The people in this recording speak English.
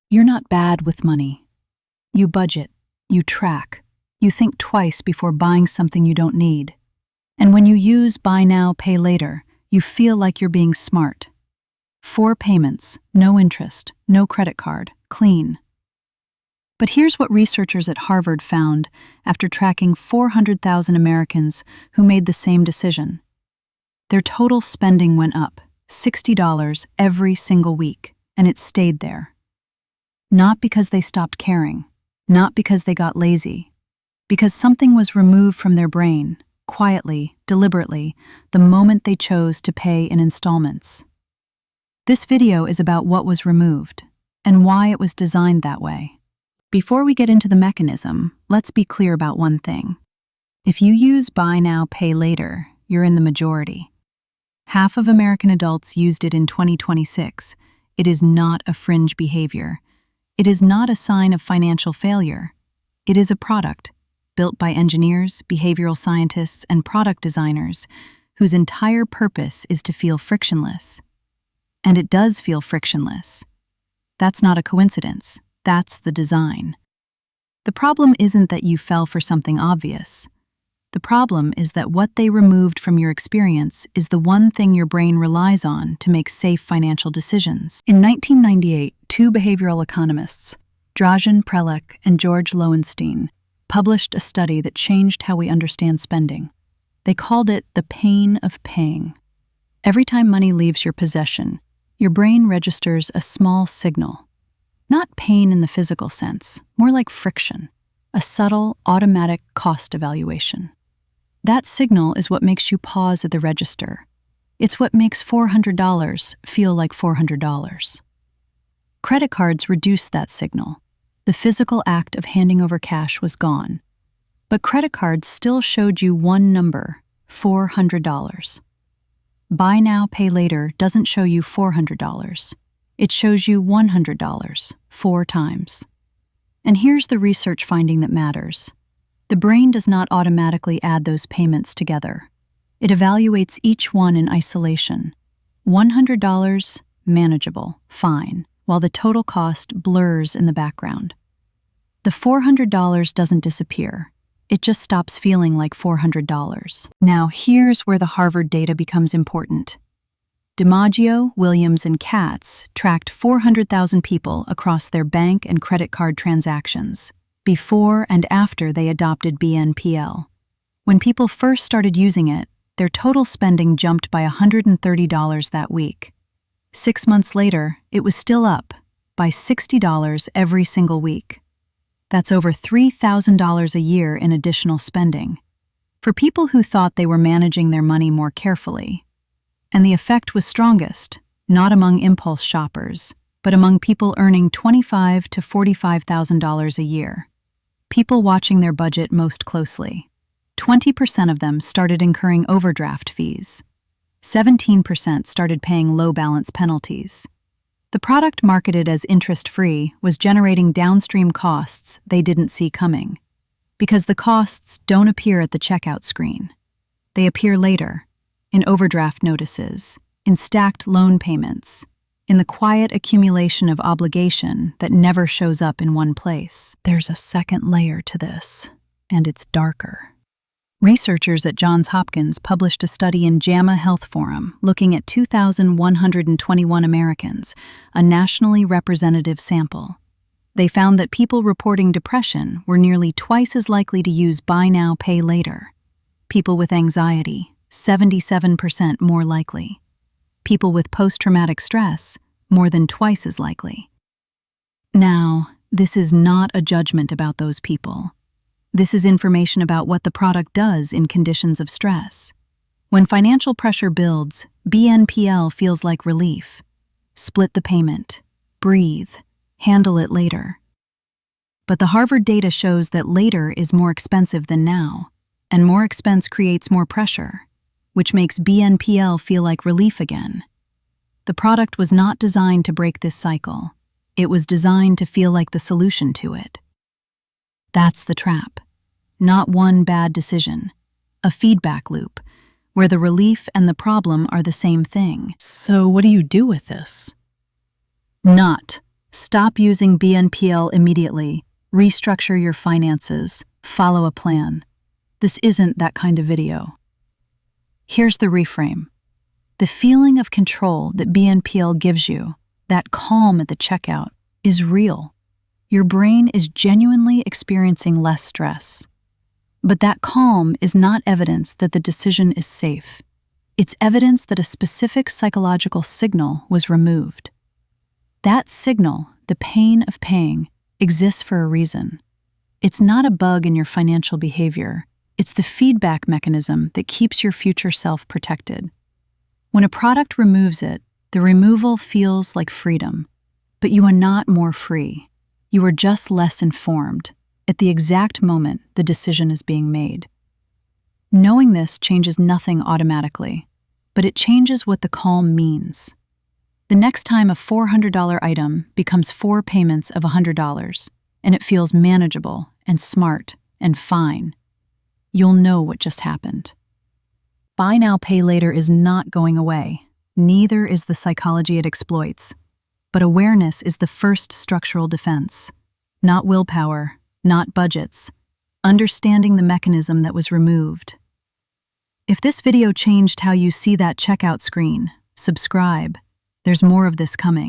You're not bad with money. You budget, you track, you think twice before buying something you don't need. And when you use buy now, pay later, you feel like you're being smart. 4 payments, no interest, no credit card, clean. But here's what researchers at Harvard found after tracking 400,000 Americans who made the same decision. Their total spending went up, $60 every single week, and it stayed there. Not because they stopped caring, not because they got lazy, because something was removed from their brain, quietly, deliberately, the moment they chose to pay in installments. This video is about what was removed and why it was designed that way. Before we get into the mechanism, let's be clear about one thing. If you use buy now, pay later, you're in the majority. Half of American adults used it in 2026. It is not a fringe behavior. It is not a sign of financial failure. It is a product built by engineers, behavioral scientists, and product designers whose entire purpose is to feel frictionless. And it does feel frictionless. That's not a coincidence. That's the design. The problem isn't that you fell for something obvious. The problem is that what they removed from your experience is the one thing your brain relies on to make safe financial decisions. In 1998, 2 behavioral economists, Dražen Prelec and George Lowenstein, published a study that changed how we understand spending. They called it the pain of paying. Every time money leaves your possession, your brain registers a small signal. Not pain in the physical sense, more like friction, a subtle, automatic cost evaluation. That signal is what makes you pause at the register. It's what makes $400 feel like $400. Credit cards reduced that signal. The physical act of handing over cash was gone. But credit cards still showed you one number, $400. Buy now, pay later doesn't show you $400. It shows you $100, 4 times. And here's the research finding that matters. The brain does not automatically add those payments together. It evaluates each one in isolation. $100, manageable, fine, while the total cost blurs in the background. The $400 doesn't disappear. It just stops feeling like $400. Now, here's where the Harvard data becomes important. Maggio, Williams, and Katz tracked 400,000 people across their bank and credit card transactions, before and after they adopted BNPL. When people first started using it, their total spending jumped by $130 that week. 6 months later, it was still up by $60 every single week. That's over $3,000 a year in additional spending. For people who thought they were managing their money more carefully. And the effect was strongest, not among impulse shoppers, but among people earning $25,000 to $45,000 a year. People watching their budget most closely. 20% of them started incurring overdraft fees. 17% started paying low-balance penalties. The product marketed as interest-free was generating downstream costs they didn't see coming. Because the costs don't appear at the checkout screen. They appear later, in overdraft notices, in stacked loan payments, in the quiet accumulation of obligation that never shows up in one place. There's a second layer to this, and it's darker. Researchers at Johns Hopkins published a study in JAMA Health Forum looking at 2,121 Americans, a nationally representative sample. They found that people reporting depression were nearly twice as likely to use buy now, pay later. People with anxiety, 77% more likely. People with post-traumatic stress, more than twice as likely. Now, this is not a judgment about those people. This is information about what the product does in conditions of stress. When financial pressure builds, BNPL feels like relief. Split the payment. Breathe. Handle it later. But the Harvard data shows that later is more expensive than now, and more expense creates more pressure, which makes BNPL feel like relief again. The product was not designed to break this cycle. It was designed to feel like the solution to it. That's the trap. Not one bad decision. A feedback loop, where the relief and the problem are the same thing. So what do you do with this? Not Stop using BNPL immediately. Restructure your finances. Follow a plan. This isn't that kind of video. Here's the reframe. The feeling of control that BNPL gives you, that calm at the checkout, is real. Your brain is genuinely experiencing less stress. But that calm is not evidence that the decision is safe. It's evidence that a specific psychological signal was removed. That signal, the pain of paying, exists for a reason. It's not a bug in your financial behavior. It's the feedback mechanism that keeps your future self protected. When a product removes it, the removal feels like freedom. But you are not more free. You are just less informed at the exact moment the decision is being made. Knowing this changes nothing automatically, but it changes what the calm means. The next time a $400 item becomes 4 payments of $100, and it feels manageable and smart and fine, you'll know what just happened. Buy now, pay later is not going away. Neither is the psychology it exploits. But awareness is the first structural defense. Not willpower, not budgets. Understanding the mechanism that was removed. If this video changed how you see that checkout screen, subscribe. There's more of this coming.